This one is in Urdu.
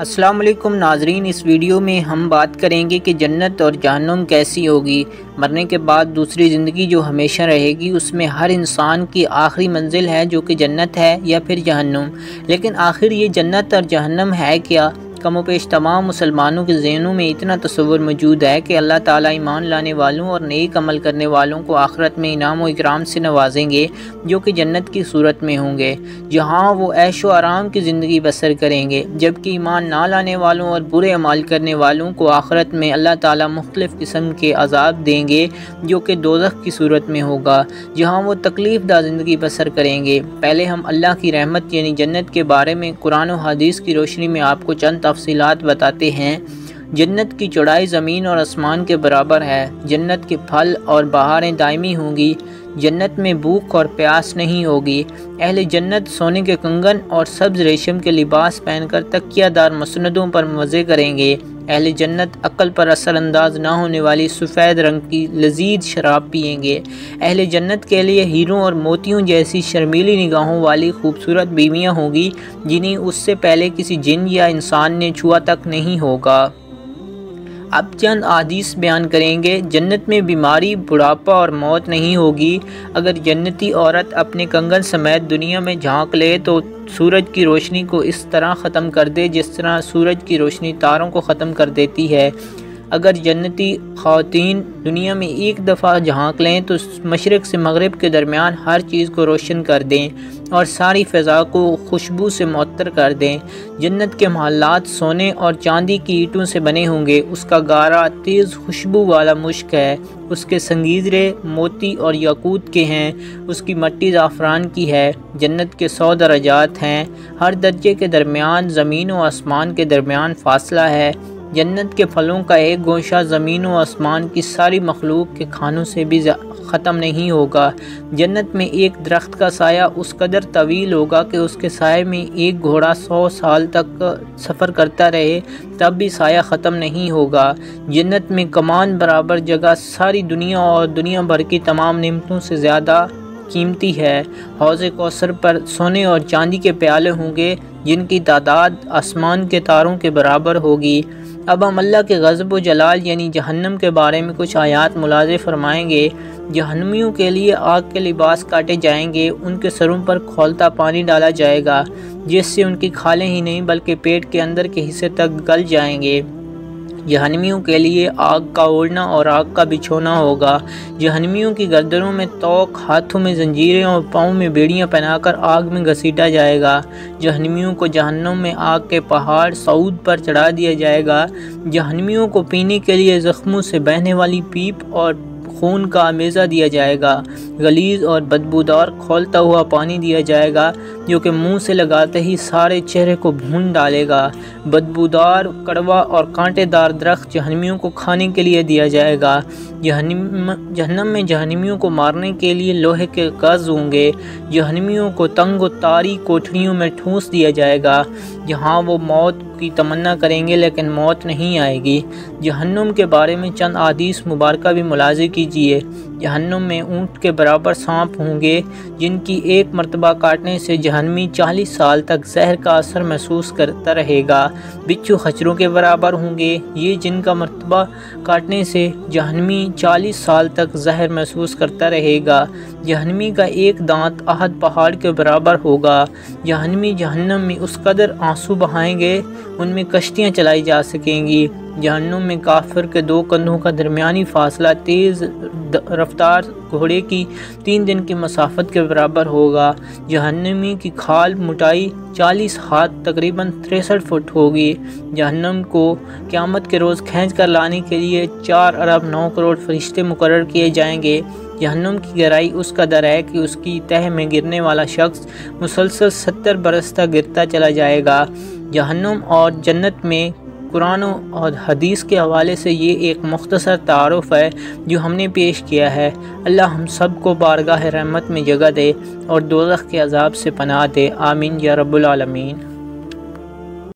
السلام علیکم ناظرین، اس ویڈیو میں ہم بات کریں گے کہ جنت اور جہنم کیسی ہوگی۔ مرنے کے بعد دوسری زندگی جو ہمیشہ رہے گی، اس میں ہر انسان کی آخری منزل ہے جو کہ جنت ہے یا پھر جہنم۔ لیکن آخر یہ جنت اور جہنم ہے کیا؟ کم و بیش تمام مسلمانوں کے ذہنوں میں اتنا تصور موجود ہے کہ اللہ تعالیٰ ایمان لانے والوں اور نیک عمل کرنے والوں کو آخرت میں انعام و اکرام سے نوازیں گے، جو کہ جنت کی صورت میں ہوں گے، جہاں وہ عیش و آرام کی زندگی بسر کریں گے، جبکہ ایمان نہ لانے والوں اور برے اعمال کرنے والوں کو آخرت میں اللہ تعالیٰ مختلف قسم کے عذاب دیں گے، جو کہ دوزخ کی صورت میں ہوگا، جہاں وہ تکلیف دہ زندگی بسر کریں گے۔ پہلے ہم اللہ کی رحمت یعنی جنت کے بارے میں قرآن و حدیث کی روشنی میں آپ کو چند تفصیلات بتاتے ہیں۔ جنت کی چوڑائی زمین اور آسمان کے برابر ہے۔ جنت کے پھل اور بہاریں دائمی ہوں گی۔ جنت میں بھوک اور پیاس نہیں ہوگی۔ اہل جنت سونے کے کنگن اور سبز ریشم کے لباس پہن کر تکیہ دار مسندوں پر مزے کریں گے۔ اہل جنت عقل پر اثر انداز نہ ہونے والی سفید رنگ کی لذیذ شراب پئیں گے۔ اہل جنت کے لیے ہیروں اور موتیوں جیسی شرمیلی نگاہوں والی خوبصورت بیویاں ہوں گی، جنہیں اس سے پہلے کسی جن یا انسان نے چھوا تک نہیں ہوگا۔ اب چند احادیث بیان کریں گے۔ جنت میں بیماری، بڑھاپا اور موت نہیں ہوگی۔ اگر جنتی عورت اپنے کنگن سمیت دنیا میں جھانک لے تو سورج کی روشنی کو اس طرح ختم کر دے جس طرح سورج کی روشنی تاروں کو ختم کر دیتی ہے۔ اگر جنتی خواتین دنیا میں ایک دفعہ جھانک لیں تو مشرق سے مغرب کے درمیان ہر چیز کو روشن کر دیں اور ساری فضا کو خوشبو سے معطر کر دیں۔ جنت کے محلات سونے اور چاندی کی اینٹوں سے بنے ہوں گے۔ اس کا گارا تیز خوشبو والا مشک ہے۔ اس کے سنگیزرے موتی اور یاقوت کے ہیں۔ اس کی مٹی زعفران کی ہے۔ جنت کے 100 درجات ہیں۔ ہر درجے کے درمیان زمین و آسمان کے درمیان فاصلہ ہے۔ جنت کے پھلوں کا ایک گوشہ زمین و آسمان کی ساری مخلوق کے کھانوں سے بھی ختم نہیں ہوگا۔ جنت میں ایک درخت کا سایہ اس قدر طویل ہوگا کہ اس کے سائے میں ایک گھوڑا 100 سال تک سفر کرتا رہے تب بھی سایہ ختم نہیں ہوگا۔ جنت میں کمان برابر جگہ ساری دنیا اور دنیا بھر کی تمام نعمتوں سے زیادہ قیمتی ہے۔ حوض کوثر پر سونے اور چاندی کے پیالے ہوں گے جن کی تعداد آسمان کے تاروں کے برابر ہوگی۔ اب ہم اللہ کے غضب و جلال یعنی جہنم کے بارے میں کچھ آیات ملاحظہ فرمائیں گے۔ جہنمیوں کے لیے آگ کے لباس کاٹے جائیں گے، ان کے سروں پر کھولتا پانی ڈالا جائے گا جس سے ان کی کھالیں ہی نہیں بلکہ پیٹ کے اندر کے حصے تک گل جائیں گے۔ جہنمیوں کے لیے آگ کا اوڑھنا اور آگ کا بچھونا ہوگا۔ جہنمیوں کی گردنوں میں توق، ہاتھوں میں زنجیریں اور پاؤں میں بیڑیاں پہنا کر آگ میں گھسیٹا جائے گا۔ جہنمیوں کو جہنم میں آگ کے پہاڑ صعود پر چڑھا دیا جائے گا۔ جہنمیوں کو پینے کے لیے زخموں سے بہنے والی پیپ اور خون کا امیزہ دیا جائے گا۔ غلیظ اور بدبودار کھولتا ہوا پانی دیا جائے گا جو کہ منہ سے لگاتے ہی سارے چہرے کو بھون ڈالے گا۔ بدبودار، کڑوا اور کانٹے دار درخت جہنمیوں کو کھانے کے لیے دیا جائے گا۔ جہنم میں جہنمیوں کو مارنے کے لیے لوہے کے گز ہوں گے۔ جہنمیوں کو تنگ و تاریک کوٹھریوں میں ٹھونس دیا جائے گا جہاں وہ موت کی تمنا کریں گے لیکن موت نہیں آئے گی۔ جہنم کے بارے میں چند احادیث مبارکہ بھی ملاحظہ کیجیے۔ جہنم میں اونٹ کے برابر سانپ ہوں گے جن کی ایک مرتبہ کاٹنے سے جہنمی 40 سال تک زہر کا اثر محسوس کرتا رہے گا۔ بچھو خچروں کے برابر ہوں گے، یہ جن کا مرتبہ کاٹنے سے جہنمی 40 سال تک زہر محسوس کرتا رہے گا۔ جہنمی کا ایک دانت احد پہاڑ کے برابر ہوگا۔ جہنمی جہنم میں اس قدر آنسو بہائیں گے ان میں کشتیاں چلائی جا سکیں گی۔ جہنم میں کافر کے 2 کندھوں کا درمیانی فاصلہ تیز رفتار گھوڑے کی 3 دن کی مسافت کے برابر ہوگا۔ جہنمی کی کھال موٹائی 40 ہاتھ تقریباً 63 فٹ ہوگی۔ جہنم کو قیامت کے روز کھینچ کر لانے کے لیے 4 ارب 9 کروڑ فرشتے مقرر کیے جائیں گے۔ جہنم کی گہرائی اس قدر ہے کہ اس کی تہہ میں گرنے والا شخص مسلسل 70 برس تک گرتا چلا جائے گا۔ جہنم اور جنت میں قرآن اور حدیث کے حوالے سے یہ ایک مختصر تعارف ہے جو ہم نے پیش کیا ہے۔ اللہ ہم سب کو بارگاہ رحمت میں جگہ دے اور دوزخ کے عذاب سے پناہ دے۔ آمین یا رب العالمین۔